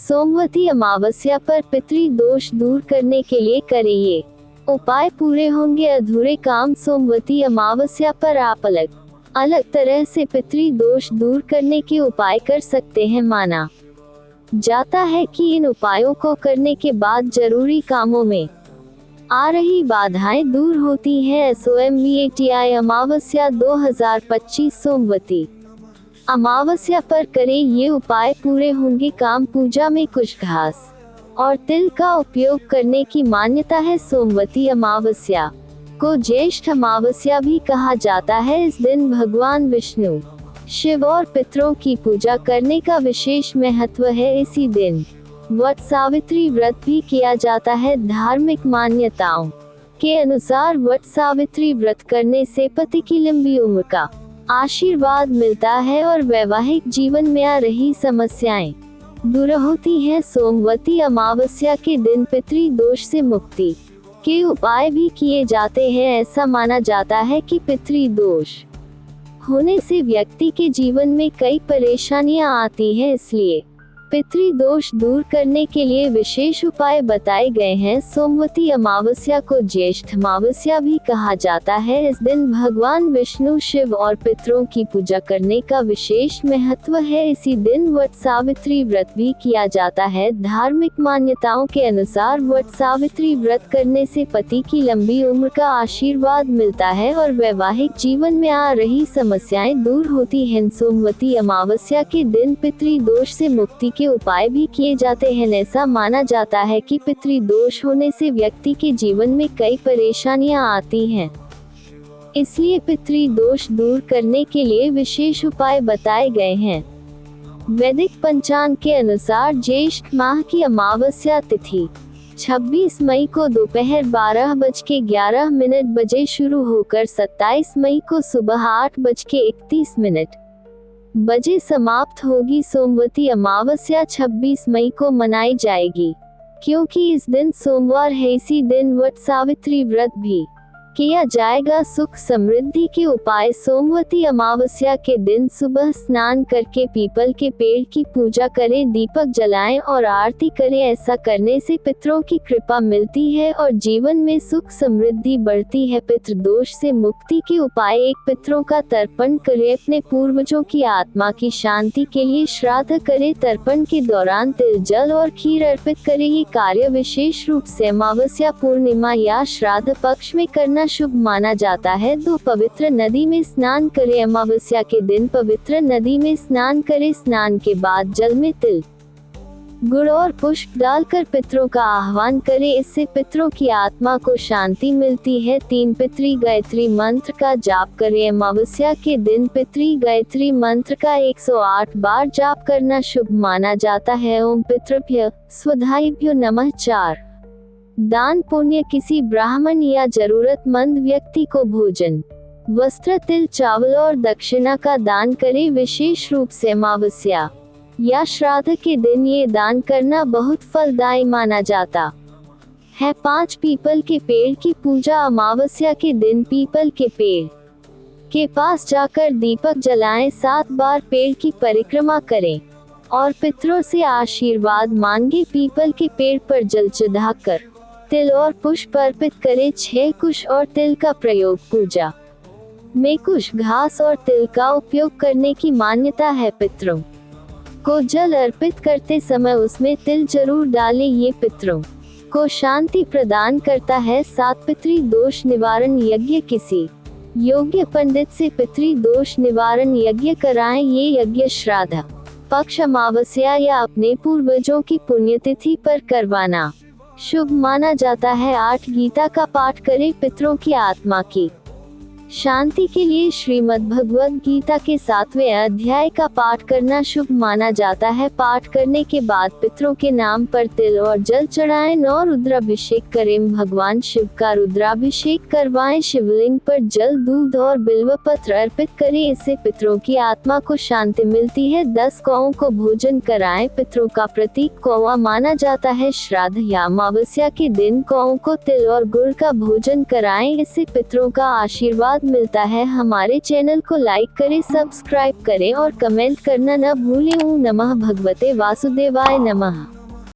सोमवती अमावस्या पर पितृ दोष दूर करने के लिए करें ये उपाय, पूरे होंगे अधूरे काम। सोमवती अमावस्या पर आप अलग अलग तरह से पितृ दोष दूर करने के उपाय कर सकते हैं। माना जाता है कि इन उपायों को करने के बाद जरूरी कामों में आ रही बाधाएं दूर होती हैं। सोमवती अमावस्या 2025 सोमवती अमावस्या पर करें ये उपाय, पूरे होंगे काम। पूजा में कुछ घास और तिल का उपयोग करने की मान्यता है। सोमवती अमावस्या को ज्येष्ठ अमावस्या भी कहा जाता है। इस दिन भगवान विष्णु, शिव और पितरों की पूजा करने का विशेष महत्व है। इसी दिन वट सावित्री व्रत भी किया जाता है। धार्मिक मान्यताओं के अनुसार वट सावित्री व्रत करने से पति की लंबी उम्र का आशीर्वाद मिलता है और वैवाहिक जीवन में आ रही समस्याएं दूर होती हैं। सोमवती अमावस्या के दिन पितृ दोष से मुक्ति के उपाय भी किए जाते हैं। ऐसा माना जाता है कि पितृ दोष होने से व्यक्ति के जीवन में कई परेशानियां आती हैं, इसलिए पितृ दोष दूर करने के लिए विशेष उपाय बताए गए हैं। सोमवती अमावस्या को ज्येष्ठ अमावस्या भी कहा जाता है। इस दिन भगवान विष्णु, शिव और पितरों की पूजा करने का विशेष महत्व है। इसी दिन वट सावित्री व्रत भी किया जाता है। धार्मिक मान्यताओं के अनुसार वट सावित्री व्रत करने से पति की लंबी उम्र का आशीर्वाद मिलता है और वैवाहिक जीवन में आ रही समस्याएं दूर होती हैं। सोमवती अमावस्या के दिन पितृ दोष से मुक्ति के उपाय भी किए जाते हैं। ऐसा माना जाता है कि पितृ दोष होने से व्यक्ति के जीवन में कई परेशानियां आती हैं, इसलिए पितृ दोष दूर करने के लिए विशेष उपाय बताए गए हैं। वैदिक पंचांग के अनुसार ज्येष्ठ माह की अमावस्या तिथि 26 मई को दोपहर 12:11 बजे शुरू होकर 27 मई को सुबह 8:31 बजे समाप्त होगी। सोमवती अमावस्या 26 मई को मनाई जाएगी, क्योंकि इस दिन सोमवार है। इसी दिन वट सावित्री व्रत भी किया जाएगा। सुख समृद्धि के उपाय। सोमवती अमावस्या के दिन सुबह स्नान करके पीपल के पेड़ की पूजा करें, दीपक जलाएं और आरती करें। ऐसा करने से पितरों की कृपा मिलती है और जीवन में सुख समृद्धि बढ़ती है। पितृदोष से मुक्ति के उपाय। एक, पितरों का तर्पण करें। अपने पूर्वजों की आत्मा की शांति के लिए श्राद्ध करें। तर्पण के दौरान तिल, जल और खीर अर्पित करें। ये कार्य विशेष रूप से अमावस्या, पूर्णिमा या श्राद्ध पक्ष में करना शुभ माना जाता है। 2, पवित्र नदी में स्नान करें। अमावस्या के दिन पवित्र नदी में स्नान करें। स्नान के बाद जल में तिल, गुड़ और पुष्प डालकर पितरों का आह्वान करें। इससे पितरों की आत्मा को शांति मिलती है। 3, पितृ गायत्री मंत्र का जाप करें। अमावस्या के दिन पितृ गायत्री मंत्र का 108 बार जाप करना शुभ माना जाता है। ओम पितृभ्य स्वधायभ्यो नमः। 4, दान पुण्य। किसी ब्राह्मण या जरूरतमंद व्यक्ति को भोजन, वस्त्र, तिल, चावल और दक्षिणा का दान करें। विशेष रूप से अमावस्या या श्राद्ध के दिन ये दान करना बहुत फलदायी माना जाता है। 5, पीपल के पेड़ की पूजा। अमावस्या के दिन पीपल के पेड़ के पास जाकर दीपक जलाएं। 7 बार पेड़ की परिक्रमा करें और पितरों से आशीर्वाद मांगे। पीपल के पेड़ पर जल चढ़ाकर तिल और पुष्प अर्पित करें। 6, कुश और तिल का प्रयोग। पूजा में कुश, घास और तिल का उपयोग करने की मान्यता है। पितरों को जल अर्पित करते समय उसमें तिल जरूर डालें। ये पितरों को शांति प्रदान करता है। 7, पितृ दोष निवारण यज्ञ। किसी योग्य पंडित से पितृ दोष निवारण यज्ञ कराएं। ये यज्ञ श्राद्ध पक्ष, अमावस्या या अपने पूर्वजों की पुण्यतिथि पर करवाना शुभ माना जाता है। 8, गीता का पाठ करें। पितरों की आत्मा की शांति के लिए श्रीमद् भगवद गीता के 7वें अध्याय का पाठ करना शुभ माना जाता है। पाठ करने के बाद पितरों के नाम पर तिल और जल चढ़ाएं और रुद्राभिषेक करें। भगवान शिव का रुद्राभिषेक करवाएं। शिवलिंग पर जल, दूध और बिल्व पत्र अर्पित करें। इससे पितरों की आत्मा को शांति मिलती है। 10, गौओं को भोजन कराएं। पितरों का प्रतीक कौवा माना जाता है। श्राद्ध या अमावस्या के दिन गौओं को तिल और गुड़ का भोजन कराएं। इससे पितरों का आशीर्वाद मिलता है। हमारे चैनल को लाइक करें, सब्सक्राइब करें और कमेंट करना न भूलें। ओम नमः भगवते वासुदेवाय नमः।